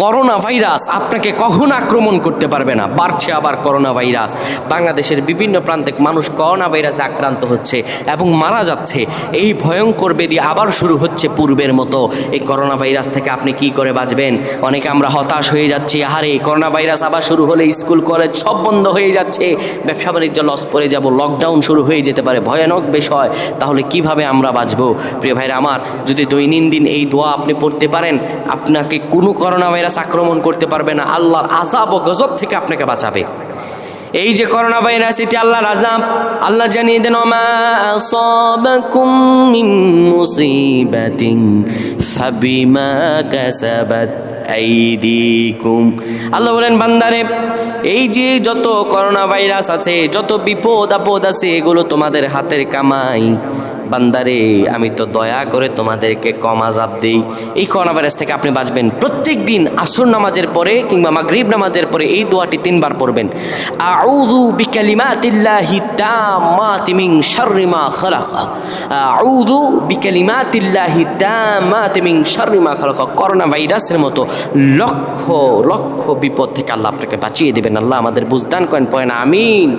Corona virus আপনাকে কখনো আক্রমণ করতে পারবে না। বাড়ছে আবার করোনা ভাইরাস। বাংলাদেশের বিভিন্ন প্রান্তে মানুষ করোনা ভাইরাসে আক্রান্ত হচ্ছে এবং মারা যাচ্ছে। এই ভয়ঙ্কর ব্যাধি আবার শুরু হচ্ছে পূর্বের মতো। এই করোনা ভাইরাস থেকে আপনি কি করে বাঁচবেন? অনেকে আমরা হতাশ হয়ে যাচ্ছি, আহারে করোনা ভাইরাস আবার শুরু হলে স্কুল কলেজ সব বন্ধ হয়ে যাচ্ছে, ব্যবসা বাণিজ্য লস পড়ে যাব, লকডাউন শুরু হয়ে যেতে পারে, ভয়ানক বিষয়। তাহলে কিভাবে আমরা বাঁচবো? প্রিয় ভাইরা আমার, যদি দৈনন্দিন এই দোয়া আপনি পড়তে পারেন, আপনাকে কোনো করোনা ভাইরাস আক্রমণ করতে পারবে না। আল্লাহর আযাব ও গজব থেকে আপনাকে বাঁচাবে। এই যে করোনা ভাইরাস, এটি আল্লাহর আযাব। আল্লাহ জানিয়ে দেন, মা আসাবাকুম মিন মুসিবাতিন ফাবিমা কাসাবাত আইদিকুম। আল্লাহ বলেন, বান্দারে, এই যে যত করোনা ভাইরাস আছে, যত বিপদ আপদ আছে, এগুলো তোমাদের হাতের কামাই। বান্দারে, আমি তো দয়া করে তোমাদেরকে কম আযাব দেই। এই করোনা ভাইরাস থেকে আপনি বাঁচবেন। প্রত্যেক দিন আসর নামাজের পরে কিংবা মাগরিব নামাজের পরে এই দোয়াটি 3 বার পড়বেন। আউযু বিকালিমাতিল্লাহি তাম্মাতি মিন শাররি মা খালাকা। আউযু বিকালিমাতিল্লাহি তাম্মাতি মিন শাররি মা খালাকা। করোনা ভাইরাসের মতো লক্ষ লক্ষ বিপদ থেকে আল্লাহ আপনাকে বাঁচিয়ে দেবেন। আল্লাহ আমাদের বুঝদান করেন, পয়েন আমিন।